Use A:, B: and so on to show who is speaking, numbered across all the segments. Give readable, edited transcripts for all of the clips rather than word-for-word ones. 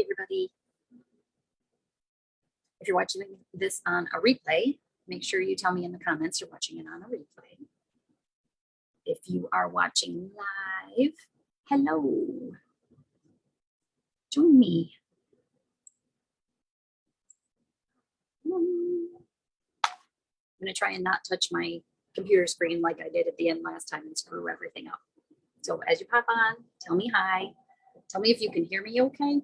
A: everybody. If you're watching this on a replay, make sure you tell me in the comments you're watching it on a replay. If you are watching live, hello. Join me. I'm going to try and not touch my computer screen like I did at the end last time and screw everything up. So as you pop on, tell me hi. Tell me if you can hear me okay.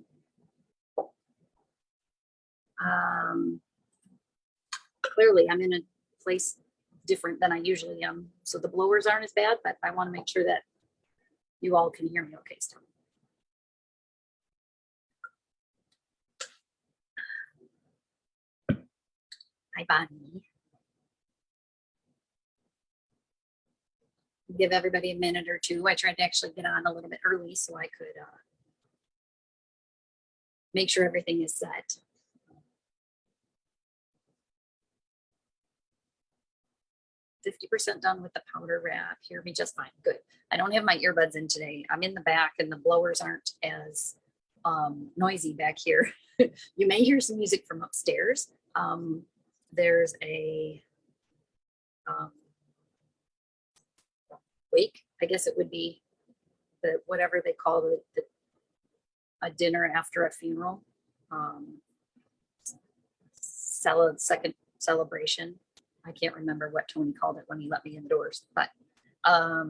A: Clearly I'm in a place different than I usually am, so the blowers aren't as bad, but I want to make sure that you all can hear me okay still. Hi, Bonnie. Give everybody a minute or two. I tried to actually get on a little bit early so I could make sure everything is set. 50% done with the powder wrap. Hear me just fine. Good. I don't have my earbuds in today. I'm in the back and the blowers aren't as noisy back here. You may hear some music from upstairs. There's a wake, I guess it would be the whatever they call a dinner after a funeral. Second celebration. I can't remember what Tony called it when he let me indoors, but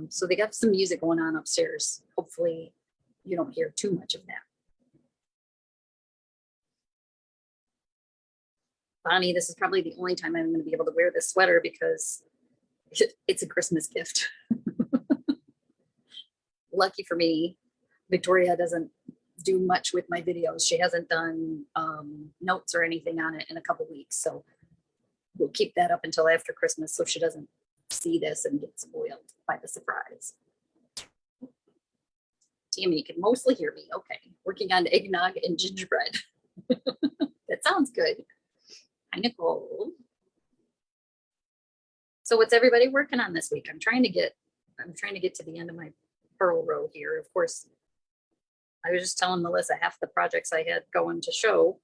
A: so they got some music going on upstairs. Hopefully you don't hear too much of that. Bonnie, this is probably the only time I'm going to be able to wear this sweater because it's a Christmas gift. Lucky for me, Victoria doesn't do much with my videos. She hasn't done notes or anything on it in a couple weeks, so we'll keep that up until after Christmas so she doesn't see this and get spoiled by the surprise. Tammy, you can mostly hear me. Okay, working on eggnog and gingerbread. That sounds good. Hi, Nicole. So what's everybody working on this week? I'm trying to get to the end of my purl row here. Of course, I was just telling Melissa half the projects I had going to show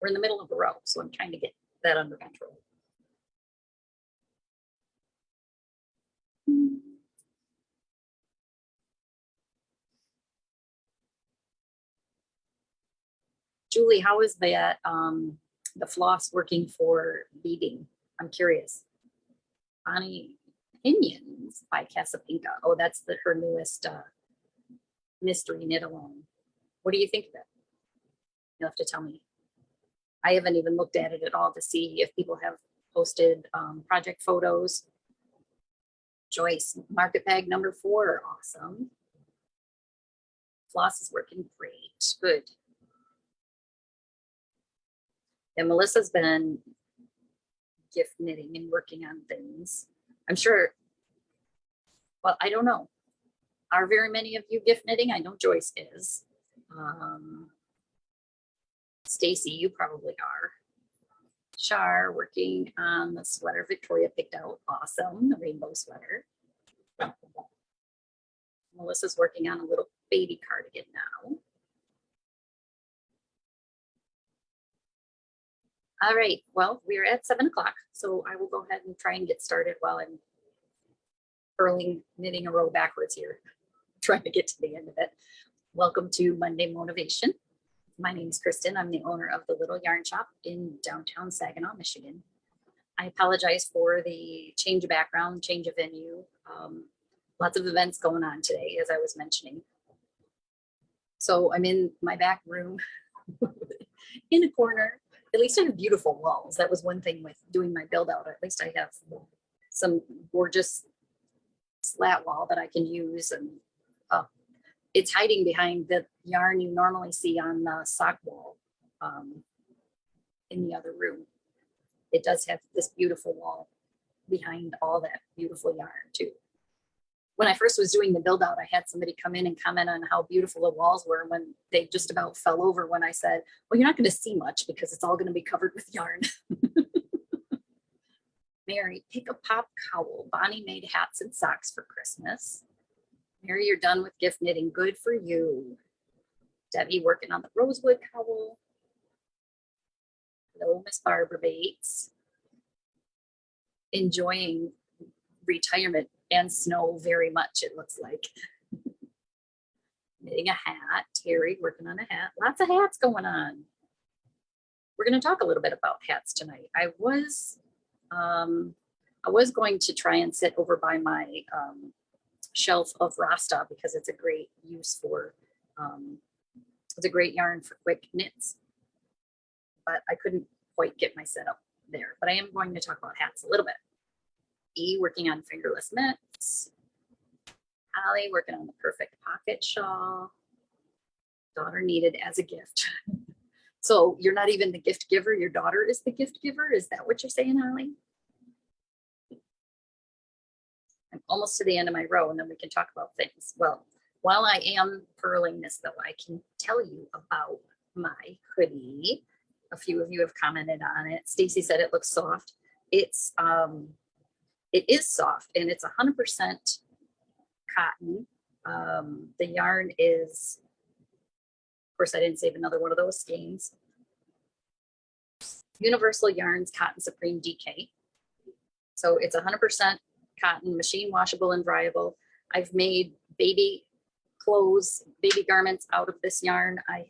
A: we're in the middle of a row, so I'm trying to get that under control. Julie, how is that the floss working for beading? I'm curious. Bonnie Opinions by Casapinka. Oh, that's her newest mystery knit along. What do you think of it? You'll have to tell me. I haven't even looked at it at all to see if people have posted project photos. Joyce, market bag number 4, awesome. Floss is working great, good. And Melissa's been gift knitting and working on things. I'm sure, well, I don't know. Are very many of you gift knitting? I know Joyce is. Stacy, you probably are. Char working on the sweater Victoria picked out. Awesome, the rainbow sweater. Melissa's working on a little baby cardigan now. All right, well, we're at 7 o'clock, so I will go ahead and try and get started while I'm knitting a row backwards here, trying to get to the end of it. Welcome to Monday Motivation. My name is Kristen. I'm the owner of the Little Yarn Shop in downtown Saginaw, Michigan. I apologize for the change of background, change of venue. Lots of events going on today, as I was mentioning. So I'm in my back room in a corner. At least I have beautiful walls. That was one thing with doing my build out. At least I have some gorgeous slat wall that I can use, and it's hiding behind the yarn you normally see on the sock wall in the other room. It does have this beautiful wall behind all that beautiful yarn too. When I first was doing the build out, I had somebody come in and comment on how beautiful the walls were when they just about fell over when I said, well, you're not going to see much because it's all going to be covered with yarn. Mary, pick a pop cowl. Bonnie made hats and socks for Christmas. Mary, you're done with gift knitting. Good for you. Debbie working on the rosewood cowl. Hello, Miss Barbara Bates. Enjoying retirement and snow very much, it looks like. Knitting a hat. Terry working on a hat. Lots of hats going on. We're going to talk a little bit about hats tonight. I was going to try and sit over by my shelf of Rasta because it's a great use for it's a great yarn for quick knits, but I couldn't quite get my setup there. But I am going to talk about hats a little bit. E working on fingerless mitts. Holly working on the perfect pocket shawl. Daughter needed as a gift. So you're not even the gift giver, your daughter is the gift giver? Is that what you're saying, Holly? I'm almost to the end of my row and then we can talk about things. Well, while I am purling this though, I can tell you about my hoodie. A few of you have commented on it. Stacy said it looks soft. It is soft and it's 100% cotton. The yarn is, of course, I didn't save another one of those skeins. Universal Yarns Cotton Supreme DK. So it's 100% cotton, machine washable and dryable. I've made baby clothes, baby garments out of this yarn. I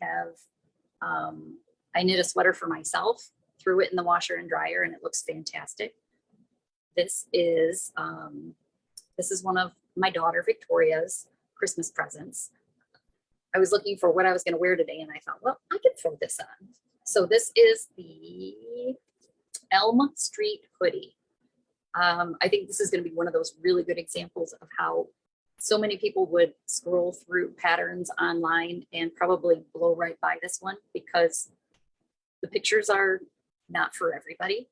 A: knit a sweater for myself, threw it in the washer and dryer, and it looks fantastic. This is one of my daughter Victoria's Christmas presents. I was looking for what I was going to wear today, and I thought, well, I could throw this on. So this is the Alma Street hoodie. I think this is going to be one of those really good examples of how so many people would scroll through patterns online and probably blow right by this one because the pictures are not for everybody.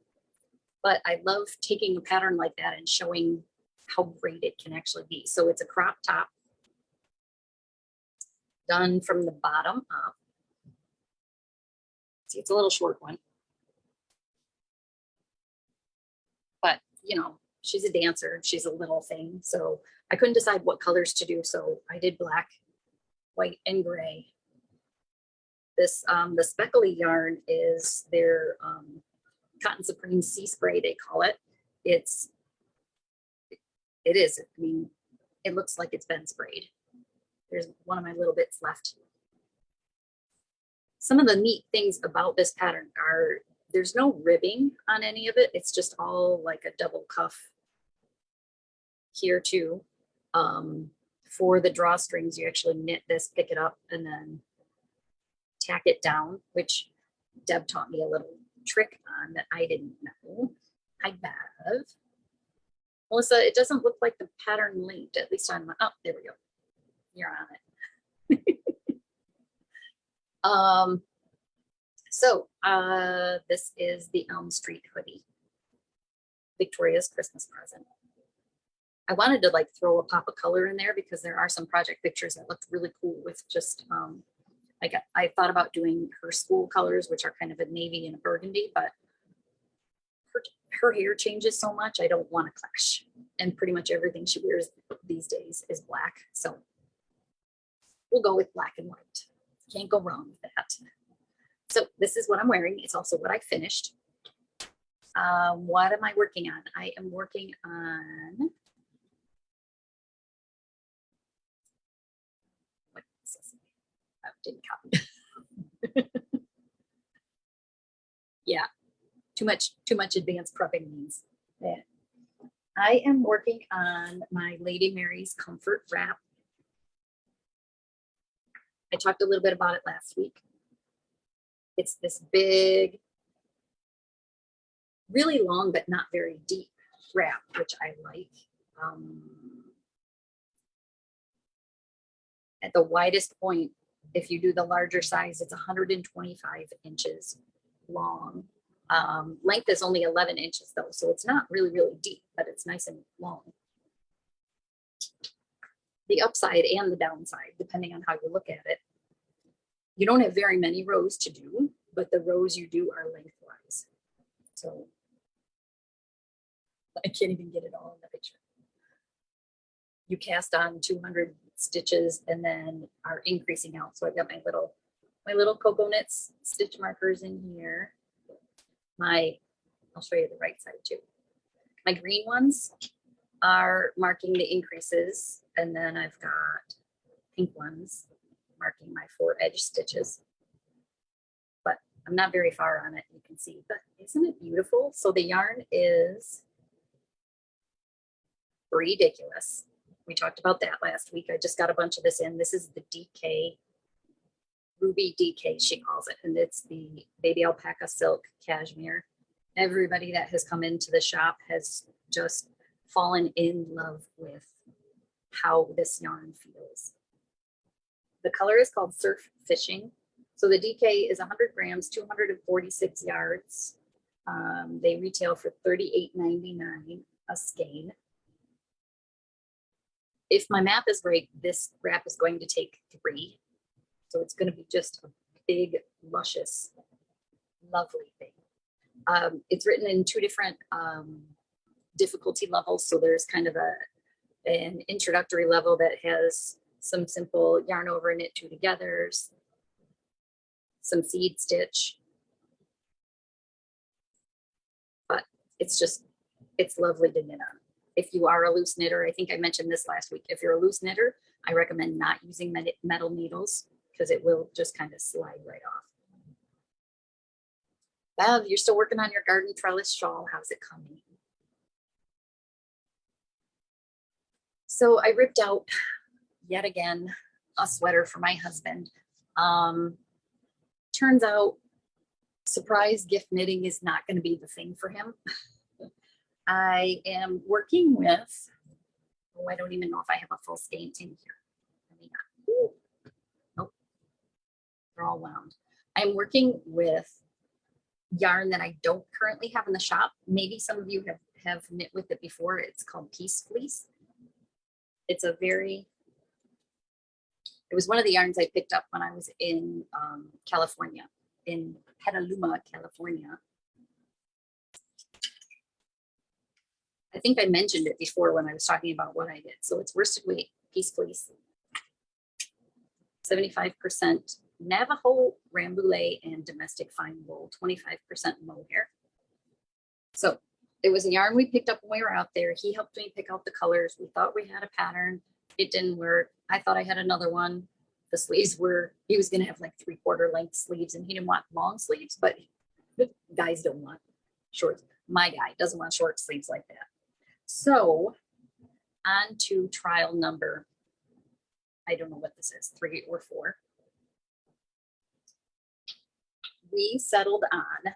A: But I love taking a pattern like that and showing how great it can actually be. So it's a crop top done from the bottom up. See, it's a little short one. But, you know, she's a dancer. She's a little thing. So I couldn't decide what colors to do. So I did black, white, and gray. This, the speckly yarn is their Cotton Supreme Sea Spray, they call it. It is, I mean, it looks like it's been sprayed. There's one of my little bits left. Some of the neat things about this pattern are there's no ribbing on any of it. It's just all like a double cuff here too. For the drawstrings, you actually knit this, pick it up, and then tack it down, which Deb taught me a little trick on that I didn't know. I have. Melissa, it doesn't look like the pattern linked, at least on my, oh, there we go. You're on it. This is the Elm Street hoodie, Victoria's Christmas present. I wanted to like throw a pop of color in there because there are some project pictures that looked really cool with just like I thought about doing her school colors, which are kind of a navy and a burgundy, but her hair changes so much I don't want to clash, and pretty much everything she wears these days is black, so we'll go with black and white. Can't go wrong with that. So this is what I'm wearing. It's also what I finished. What am I working on? I am working on, what is this? I didn't copy. Yeah, too much advanced prepping means that. I am working on my Lady Mary's Comfort Wrap. I talked a little bit about it last week. It's this big, really long, but not very deep wrap, which I like. At the widest point, if you do the larger size, it's 125 inches long. Length is only 11 inches though, so it's not really, really deep, but it's nice and long. The upside and the downside, depending on how you look at it. You don't have very many rows to do, but the rows you do are lengthwise. So I can't even get it all in the picture. You cast on 200 stitches and then are increasing out. So I've got my little cocoa knits stitch markers in here. I'll show you the right side too. My green ones are marking the increases, and then I've got pink ones marking my 4 edge stitches. But I'm not very far on it, you can see, but isn't it beautiful? So the yarn is ridiculous. We talked about that last week. I just got a bunch of this in. This is the DK, Ruby DK, she calls it, and it's the baby alpaca silk cashmere. Everybody that has come into the shop has just fallen in love with how this yarn feels. The color is called Surf Fishing. So the DK is 100 grams, 246 yards. They retail for $38.99 a skein. If my math is right, this wrap is going to take 3. So it's going to be just a big, luscious, lovely thing. It's written in 2 different difficulty levels. So there's kind of an introductory level that has some simple yarn over knit 2 togethers, some seed stitch. But it's lovely to knit on. If you are a loose knitter, I think I mentioned this last week. If you're a loose knitter, I recommend not using metal needles because it will just kind of slide right off. Bev, you're still working on your garden trellis shawl. How's it coming? So I ripped out yet again a sweater for my husband. Turns out surprise gift knitting is not going to be the thing for him. I am working with, I don't even know if I have a full skein in here. Nope, they're all wound. I'm working with yarn that I don't currently have in the shop. Maybe some of you have knit with it before. It's called Peace Fleece. It was one of the yarns I picked up when I was in California, in Petaluma, California. I think I mentioned it before when I was talking about what I did. So it's worsted weight Peace Fleece, 75% Navajo, Rambouillet, and domestic fine wool, 25% mohair. So it was a yarn we picked up when we were out there. He helped me pick out the colors. We thought we had a pattern. It didn't work. I thought I had another one. The sleeves he was going to have like 3/4 length sleeves, and he didn't want long sleeves, but guys don't want short. My guy doesn't want short sleeves like that. So on to trial number, I don't know what this is, 3 or 4. We settled on,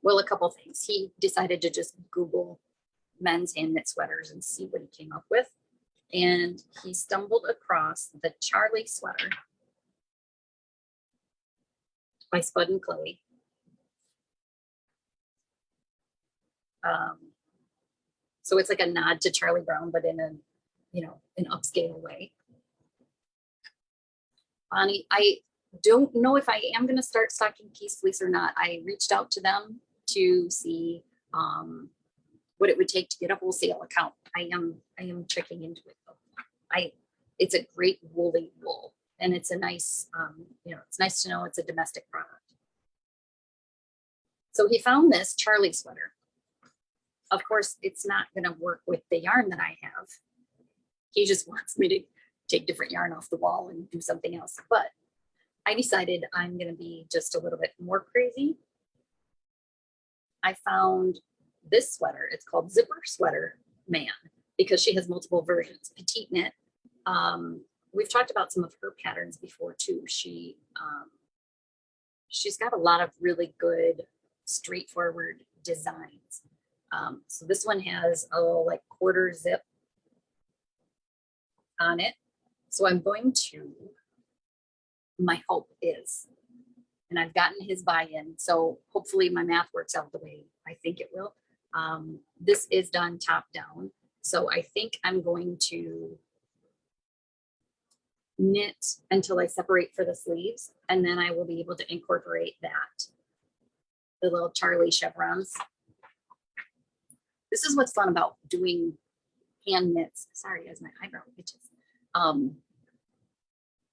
A: well, a couple things. He decided to just Google men's hand knit sweaters and see what he came up with. And he stumbled across the Charlie sweater by Spud and Chloe. So it's like a nod to Charlie Brown, but in an upscale way. Bonnie, I don't know if I am going to start stocking Peace Fleece or not. I reached out to them to see what it would take to get a wholesale account. I am checking into it though. It's a great woolly wool, and it's a nice, it's nice to know it's a domestic product. So he found this Charlie sweater. Of course, it's not going to work with the yarn that I have. He just wants me to take different yarn off the wall and do something else. But I decided I'm going to be just a little bit more crazy. I found this sweater. It's called Zipper Sweater Man because she has multiple versions. Petite knit. We've talked about some of her patterns before too. She's got a lot of really good, straightforward designs. So this one has a little like quarter zip on it. So I'm going to, my hope is, and I've gotten his buy-in, so hopefully my math works out the way I think it will. This is done top down. So I think I'm going to knit until I separate for the sleeves, and then I will be able to incorporate that, the little Charlie chevrons. This is what's fun about doing hand knits. Sorry, guys, my eyebrow itches.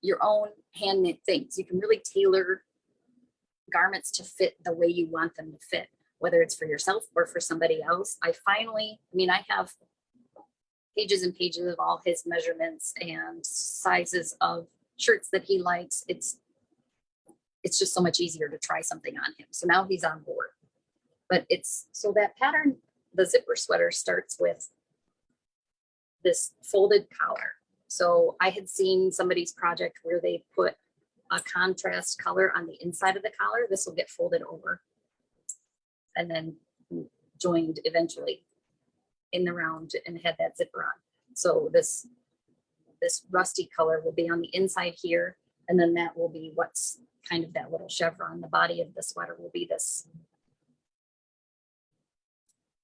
A: your own hand knit things. You can really tailor garments to fit the way you want them to fit, whether it's for yourself or for somebody else. I have pages and pages of all his measurements and sizes of shirts that he likes. It's just so much easier to try something on him. So now he's on board. But so that pattern, the zipper sweater, starts with this folded collar. So I had seen somebody's project where they put a contrast color on the inside of the collar. This will get folded over and then joined eventually in the round and had that zipper on. So this rusty color will be on the inside here, and then that will be what's kind of that little chevron. The body of the sweater will be this.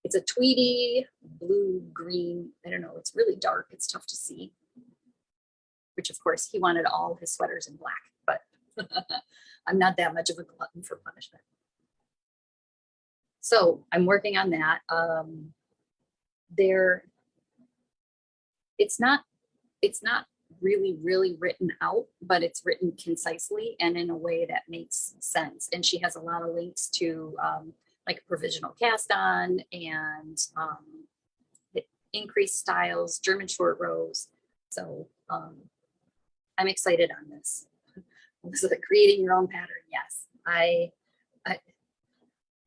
A: It's a tweedy blue green. I don't know. It's really dark. It's tough to see. Which of course he wanted all his sweaters in black, but I'm not that much of a glutton for punishment. So I'm working on that. It's not really written out, but it's written concisely and in a way that makes sense. And she has a lot of links to like a provisional cast on and increased styles, German short rows. So I'm excited on this. So creating your own pattern, yes. I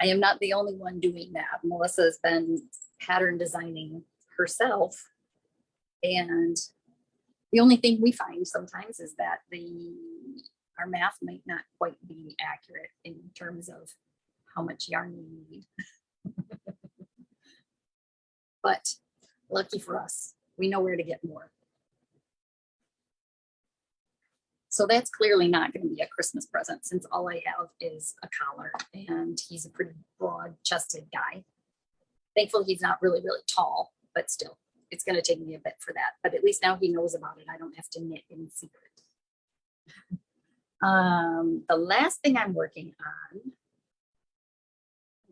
A: am not the only one doing that. Melissa has been pattern designing herself, and the only thing we find sometimes is that our math might not quite be accurate in terms of how much yarn we need. But lucky for us, we know where to get more. So that's clearly not going to be a Christmas present, since all I have is a collar, and he's a pretty broad-chested guy. Thankfully, he's not really tall, but still, it's going to take me a bit for that. But at least now he knows about it. I don't have to knit in secret. The last thing I'm working on,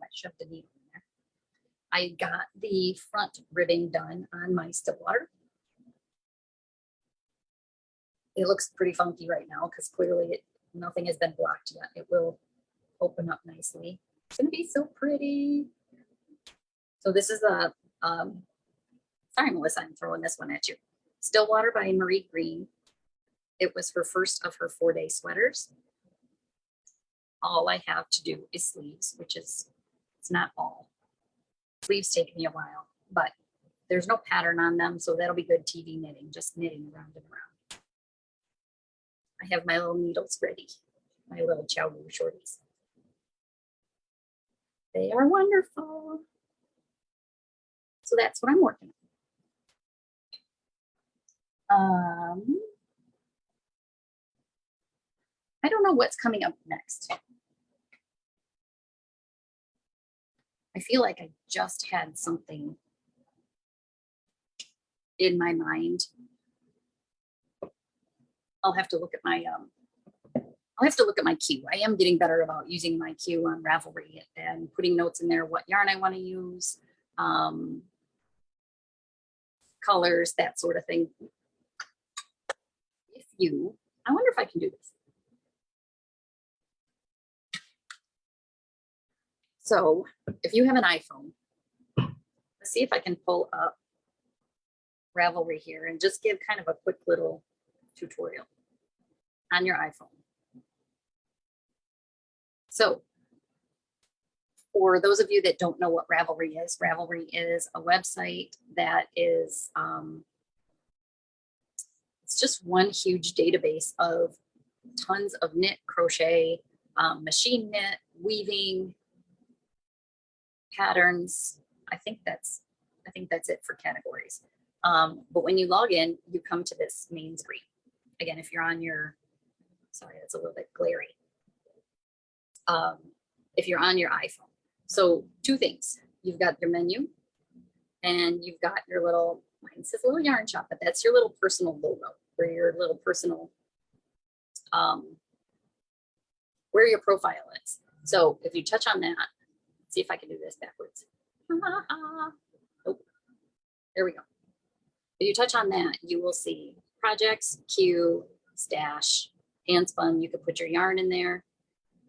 A: I shoved a needle in there. I got the front ribbing done on my Stillwater. It looks pretty funky right now because clearly nothing has been blocked yet. It will open up nicely. It's going to be so pretty. So this is a, sorry, Melissa, I'm throwing this one at you. Stillwater by Marie Green. It was her first of her 4-day sweaters. All I have to do is sleeves, which is, it's not all. Sleeves take me a while, but there's no pattern on them, so that'll be good TV knitting, just knitting around and around. I have my little needles ready, my little chow shorties. They are wonderful. So that's what I'm working on. I don't know what's coming up next. I feel like I just had something in my mind. I'll have to look at my queue. I am getting better about using my queue on Ravelry and putting notes in there, what yarn I want to use, colors, that sort of thing. I wonder if I can do this. So if you have an iPhone, let's see if I can pull up Ravelry here and just give kind of a quick little tutorial on your iPhone. So for those of you that don't know what Ravelry is a website that is, it's just one huge database of tons of knit, crochet, machine knit, weaving, patterns. I think that's it for categories. But when you log in, you come to this main screen. Again, if you're on your, sorry, that's a little bit glary. If you're on your iPhone. So 2 things. You've got your menu and you've got your little, mine says Little Yarn Shop, but that's your little personal logo or your little personal, where your profile is. So if you touch on that, see if I can do this backwards. Nope. There we go. If you touch on that, you will see projects, queue, stash. Hand spun, you could put your yarn in there.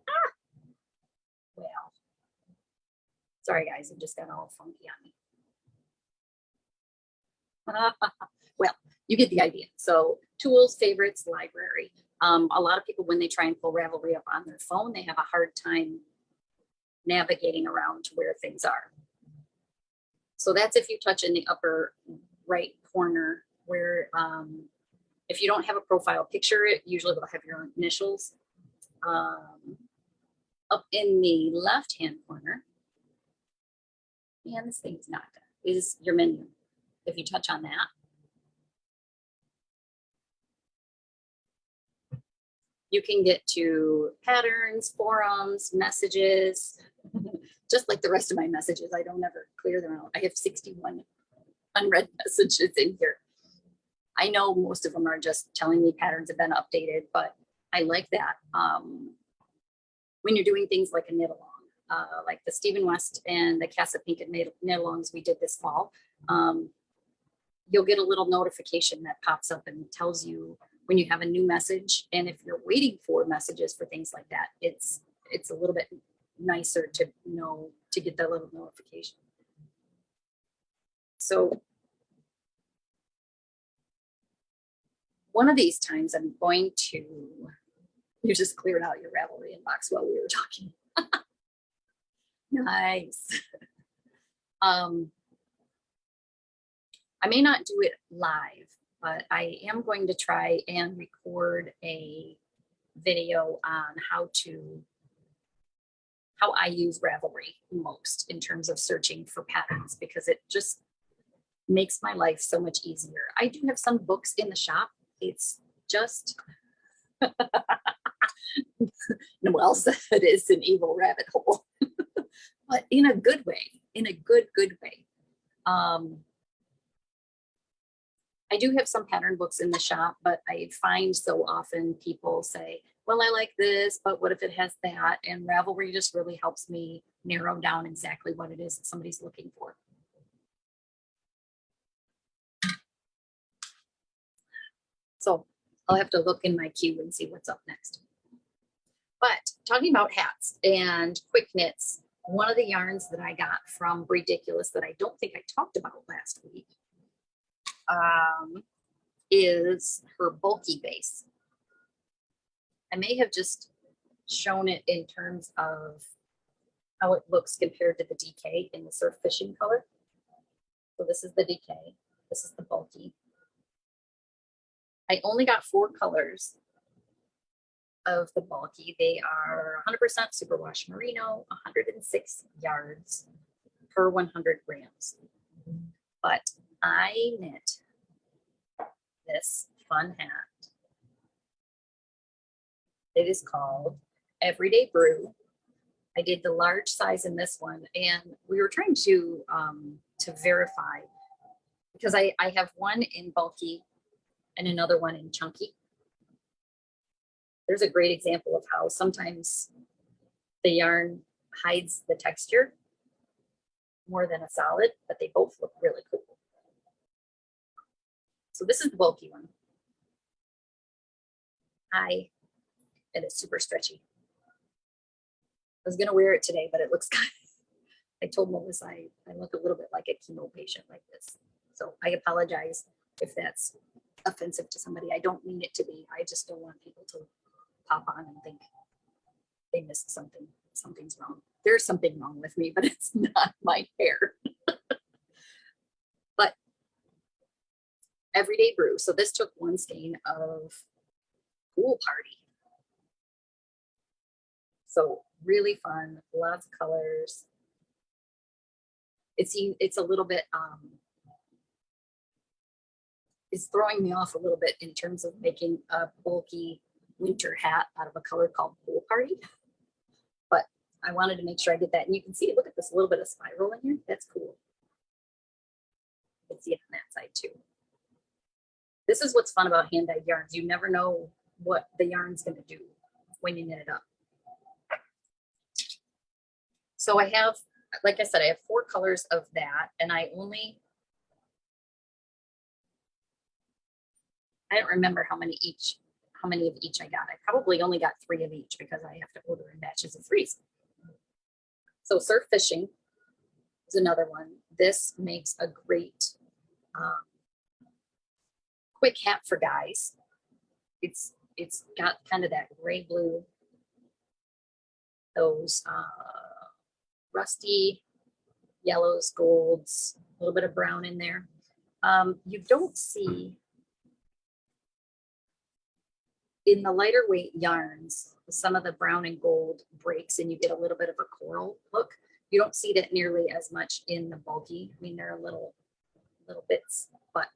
A: Ah, well, sorry guys, it just got all funky on me. Well, you get the idea. So tools, favorites, library. A lot of people, when they try and pull Ravelry up on their phone, they have a hard time navigating around to where things are. So that's if you touch in the upper right corner where, if you don't have a profile picture, it usually will have your initials. Up in the left-hand corner, and this thing's not good, is your menu. If you touch on that, you can get to patterns, forums, messages, just like the rest of my messages. I don't ever clear them out. I have 61 unread messages in here. I know most of them are just telling me patterns have been updated, but I like that. When you're doing things like a knit along, like the Stephen West and the Casa Pinkett knit alongs we did this fall, you'll get a little notification that pops up and tells you when you have a new message. And if you're waiting for messages for things like that, it's a little bit nicer to know, to get that little notification. So one of these times I'm going to, you just cleared out your Ravelry inbox while we were talking. Nice. I may not do it live, but I am going to try and record a video on how I use Ravelry most in terms of searching for patterns, because it just makes my life so much easier. I do have some books in the shop. It's just, Noelle said it is an evil rabbit hole, but in a good way, in a good way. I do have some pattern books in the shop, but I find so often people say, well, I like this, but what if it has that? And Ravelry just really helps me narrow down exactly what it is that somebody's looking for. So I'll have to look in my queue and see what's up next. But talking about hats and quick knits, one of the yarns that I got from Ridiculous that I don't think I talked about last week is her bulky base. I may have just shown it in terms of how it looks compared to the DK in the surf fishing color. So this is the DK, this is the bulky. I only got 4 colors of the bulky. They are 100% superwash merino, 106 yards per 100 grams. But I knit this fun hat. It is called Everyday Brew. I did the large size in this one, and we were trying to verify, because I have one in bulky and another one in chunky. There's a great example of how sometimes the yarn hides the texture more than a solid, but they both look really cool. So this is the bulky one. It is super stretchy. I was gonna wear it today, but it looks kind of, I told Melissa I look a little bit like a chemo patient like this. So I apologize if that's offensive to somebody. I don't mean it to be. I just don't want people to pop on and think they missed something. Something's wrong. There's something wrong with me, but it's not my hair. But Everyday Brew. So this took one skein of Pool Party. So really fun, lots of colors. It's a little bit, it's throwing me off a little bit in terms of making a bulky winter hat out of a color called Pool Party. But I wanted to make sure I did that. And you can see, look at this little bit of spiral in here. That's cool. You can see it on that side too. This is what's fun about hand-dyed yarns. You never know what the yarn's going to do when you knit it up. So I have, like I said, I have 4 colors of that, and I don't remember how how many of each I got. I probably only got 3 of each because I have to order in batches of 3s. So surf fishing is another one. This makes a great quick hat for guys. It's got kind of that gray blue, those rusty yellows, golds, a little bit of brown in there. You don't see in the lighter weight yarns, some of the brown and gold breaks and you get a little bit of a coral look. You don't see that nearly as much in the bulky. I mean, they're little bits, but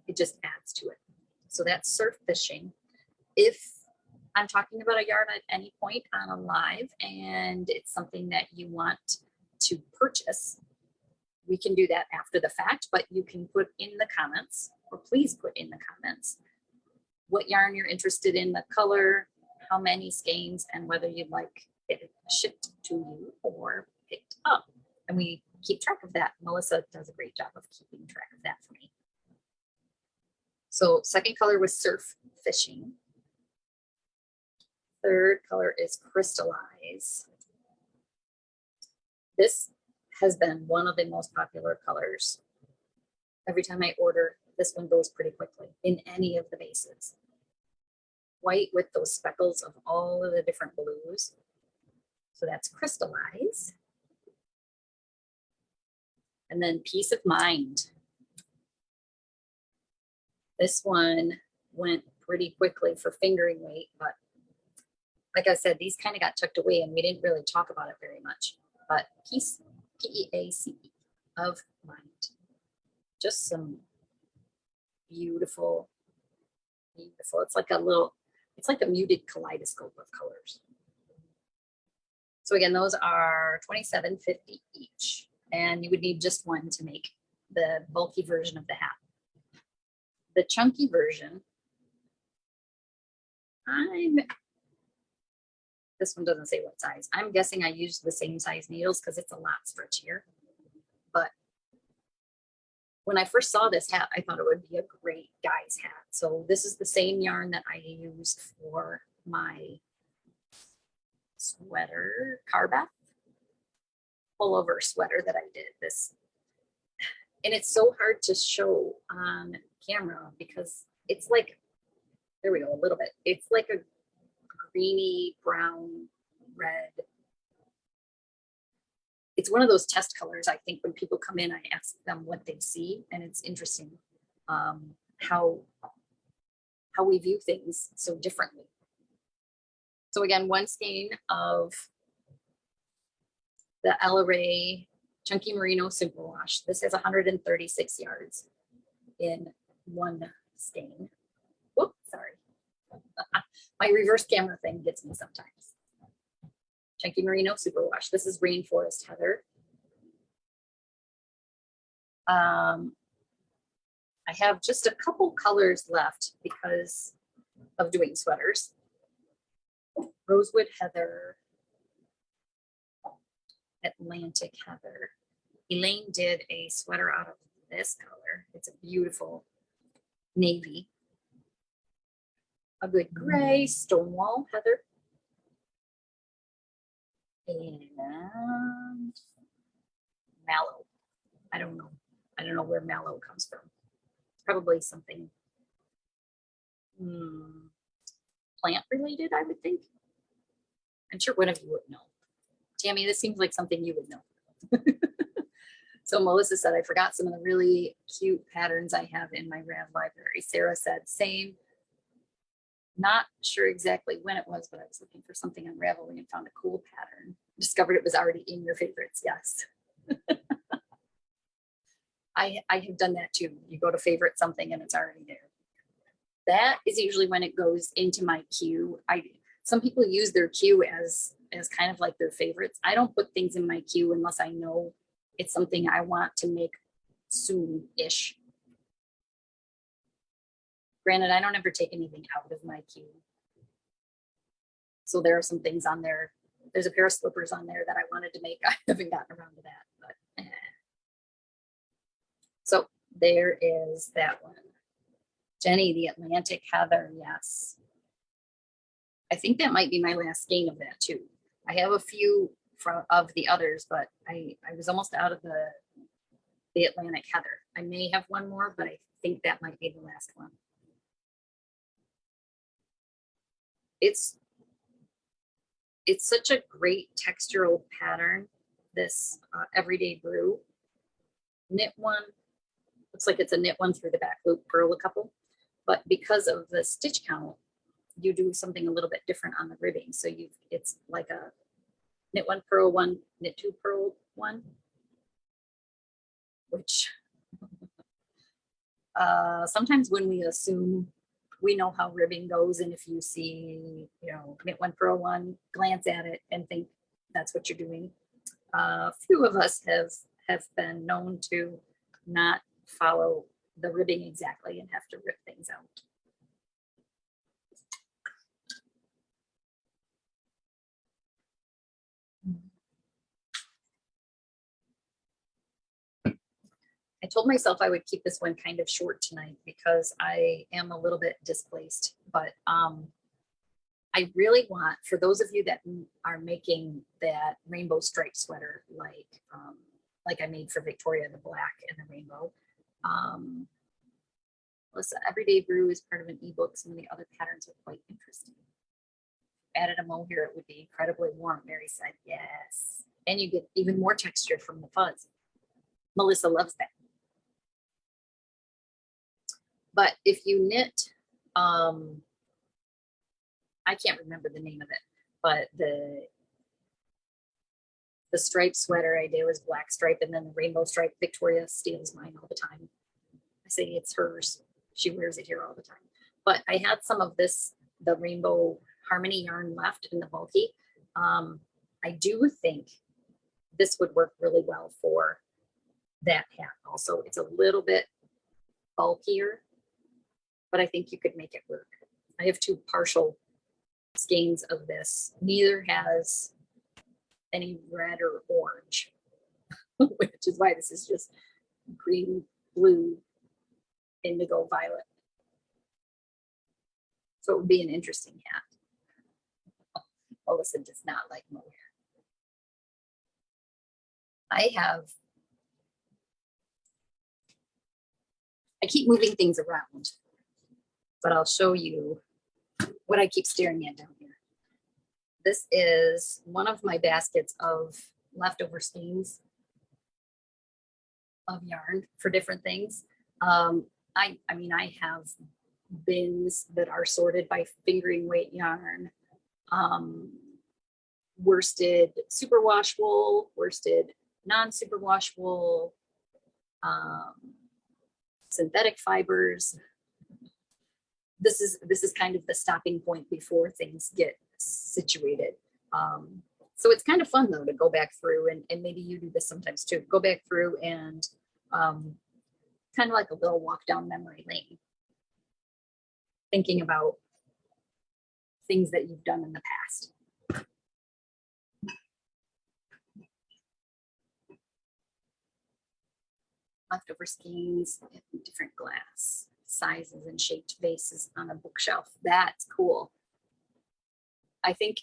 A: it just adds to it. So that's surf fishing. If I'm talking about a yarn at any point on a live and it's something that you want to purchase, we can do that after the fact, but you can put in the comments, or please put in the comments, what yarn you're interested in, the color, how many skeins, and whether you'd like it shipped to you or picked up. And we keep track of that. Melissa does a great job of keeping track of that for me. So second color was surf fishing. Third color is Crystallize. This has been one of the most popular colors. Every time I order, this one goes pretty quickly in any of the bases. White with those speckles of all of the different blues. So that's Crystallize. And then Peace of Mind. This one went pretty quickly for fingering weight, but like I said, these kind of got tucked away and we didn't really talk about it very much. But Peace, P-E-A-C-E, of Mind. Just some beautiful. It's like a muted kaleidoscope of colors. So again, those are $27.50 each. And you would need just one to make the bulky version of the hat. The chunky version, this one doesn't say what size. I'm guessing I used the same size needles because it's a lot stretchier. But when I first saw this hat, I thought it would be a great guy's hat. So this is the same yarn that I used for my sweater, Carbeth pullover sweater that I did this. And it's so hard to show on camera because it's like, there we go, a little bit. It's like a greeny, brown, red. It's one of those test colors. I think when people come in, I ask them what they see, and it's interesting how we view things so differently. So again, one skein of the LRA Chunky Merino Simple Wash. This has 136 yards in one skein. Whoop, sorry. My reverse camera thing gets me sometimes. Chunky Merino Superwash. This is Rainforest Heather. I have just a couple colors left because of doing sweaters. Rosewood Heather, Atlantic Heather. Elaine did a sweater out of this color. It's a beautiful navy. A good gray, Stonewall Heather. And mallow. I don't know where mallow comes from. Probably something plant related, I would think. I'm sure one of you would know. Tammy, this seems like something you would know. So Melissa said, I forgot some of the really cute patterns I have in my Rav library. Sarah said, same. Not sure exactly when it was, but I was looking for something on Ravelry and found a cool pattern. Discovered it was already in your favorites. Yes. I have done that too. You go to favorite something and it's already there. That is usually when it goes into my queue. Some people use their queue as kind of like their favorites. I don't put things in my queue unless I know it's something I want to make soon-ish. Granted, I don't ever take anything out of my queue. So there are some things on there. There's a pair of slippers on there that I wanted to make. I haven't gotten around to that, but So there is that one. Jenny, the Atlantic Heather, yes. I think that might be my last skein of that too. I have a few of the others, but I was almost out of the Atlantic Heather. I may have one more, but I think that might be the last one. It's such a great textural pattern, this Everyday Brew. Knit one, looks like it's a knit one through the back loop, purl a couple, but because of the stitch count, you do something a little bit different on the ribbing. So it's like a knit one, purl one, knit two, purl one, which sometimes when we assume we know how ribbing goes, and if you see, knit one, purl one, glance at it and think that's what you're doing. A few of us have been known to not follow the ribbing exactly and have to rip things out. I told myself I would keep this one kind of short tonight because I am a little bit displaced, but I really want, for those of you that are making that rainbow stripe sweater, like I made for Victoria, the black and the rainbow. Listen, Everyday Brew is part of an ebook. Some of the other patterns are quite interesting. Added a mohair, it would be incredibly warm. Mary said, yes. And you get even more texture from the fuzz. Melissa loves that. But if you knit, I can't remember the name of it, but the striped sweater I did was black stripe, and then the rainbow stripe. Victoria steals mine all the time. I say it's hers. She wears it here all the time. But I had some of this, the rainbow harmony yarn left in the bulky. I do think this would work really well for that hat also. It's a little bit bulkier, but I think you could make it work. I have two partial skeins of this. Neither has any red or orange, which is why this is just green, blue, indigo, violet. So it would be an interesting hat. Melissa does not like mohair. I keep moving things around, but I'll show you what I keep staring at down here. This is one of my baskets of leftover skeins of yarn for different things. I mean, I have bins that are sorted by fingering weight yarn, worsted superwash wool, worsted non-superwash wool, synthetic fibers. This is kind of the stopping point before things get situated. So it's kind of fun though to go back through, and maybe you do this sometimes too. Go back through and kind of like a little walk down memory lane, thinking about things that you've done in the past. Leftover skeins, different glass sizes and shaped vases on a bookshelf. That's cool. I think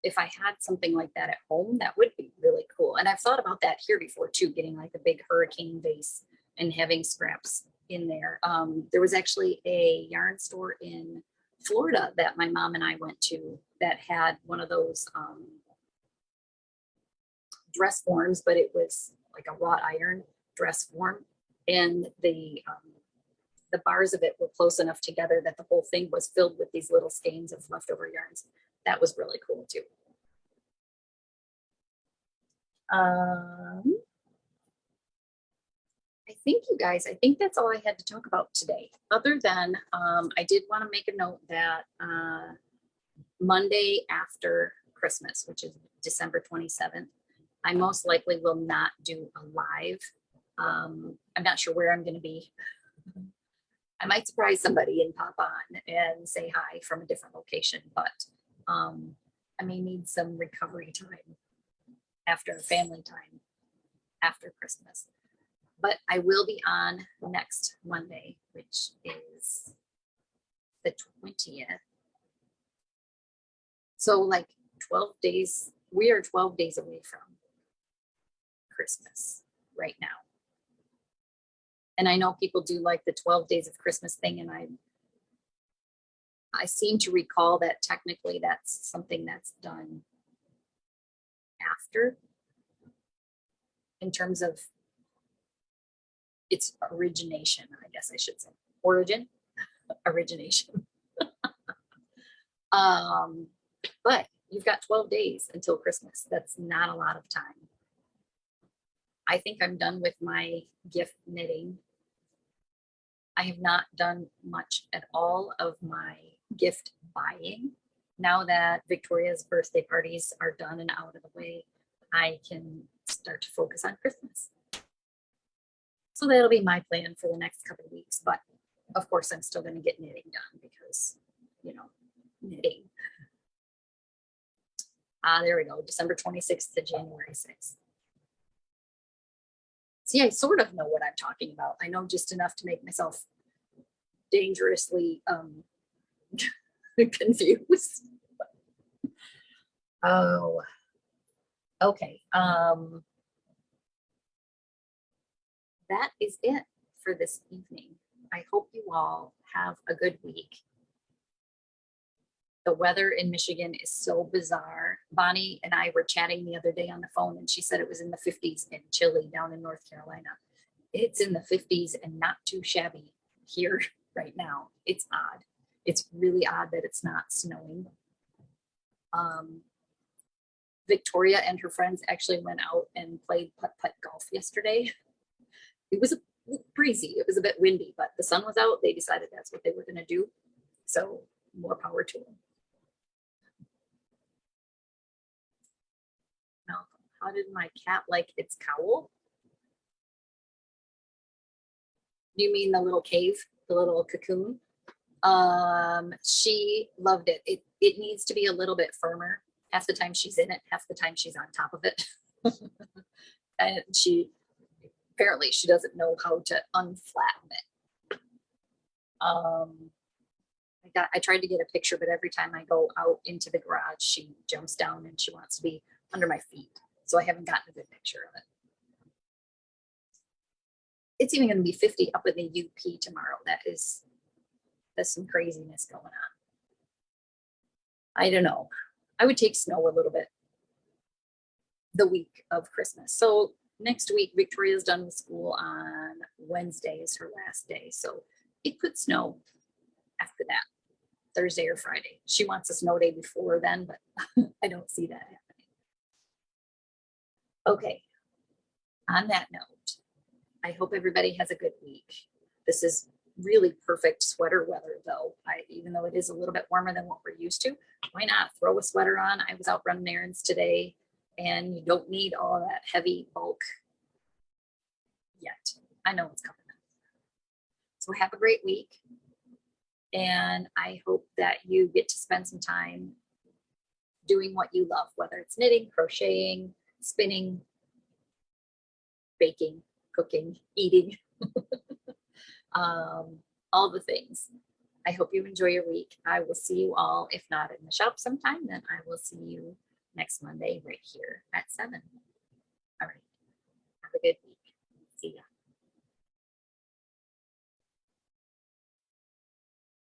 A: if I had something like that at home, that would be really cool. And I've thought about that here before too, getting like a big hurricane vase and having scraps in there. There was actually a yarn store in Florida that my mom and I went to that had one of those dress forms, but it was like a wrought iron dress form, and the bars of it were close enough together that the whole thing was filled with these little skeins of leftover yarns. That was really cool too. I think you guys, I think that's all I had to talk about today. Other than I did want to make a note that Monday after Christmas, which is December 27th, I most likely will not do a live. I'm not sure where I'm going to be. I might surprise somebody and pop on and say hi from a different location, but I may need some recovery time after family time after Christmas. But I will be on next Monday, which is the 20th. So like 12 days, we are 12 days away from Christmas right now. And I know people do like the 12 days of Christmas thing, and I seem to recall that technically that's something that's done after, in terms of its origination, I guess I should say. Origination. But you've got 12 days until Christmas. That's not a lot of time. I think I'm done with my gift knitting. I have not done much at all of my gift buying. Now that Victoria's birthday parties are done and out of the way, I can start to focus on Christmas. So that'll be my plan for the next couple of weeks. But of course, I'm still going to get knitting done because, you know, knitting. There we go, December 26th to January 6th. See, I sort of know what I'm talking about. I know just enough to make myself dangerously confused. Oh, okay. That is it for this evening. I hope you all have a good week. The weather in Michigan is so bizarre. Bonnie and I were chatting the other day on the phone, and she said it was in the 50s and chilly down in North Carolina. It's in the 50s and not too shabby here right now. It's odd. It's really odd that it's not snowing. Victoria and her friends actually went out and played putt-putt golf yesterday. It was breezy. It was a bit windy, but the sun was out. They decided that's what they were going to do. So more power to them. Now, how did my cat like its cowl? Do you mean the little cave, the little cocoon? She loved it. It needs to be a little bit firmer. Half the time she's in it, half the time she's on top of it. And apparently she doesn't know how to unflatten it. I tried to get a picture, but every time I go out into the garage, she jumps down and she wants to be under my feet. So I haven't gotten a good picture of it. It's even going to be 50 up in the UP tomorrow. There's some craziness going on. I don't know. I would take snow a little bit the week of Christmas. So next week, Victoria's done with school on Wednesday is her last day. So it could snow after that, Thursday or Friday. She wants a snow day before then, but I don't see that happening. Okay. On that note, I hope everybody has a good week. This is really perfect sweater weather though. Even though it is a little bit warmer than what we're used to, why not throw a sweater on? I was out running errands today, and you don't need all that heavy bulk yet. I know it's coming. So have a great week. And I hope that you get to spend some time doing what you love, whether it's knitting, crocheting, spinning, baking, cooking, eating, all the things. I hope you enjoy your week. I will see you all, if not in the shop sometime, then I will see you next Monday right here at 7. All right. Have a good week.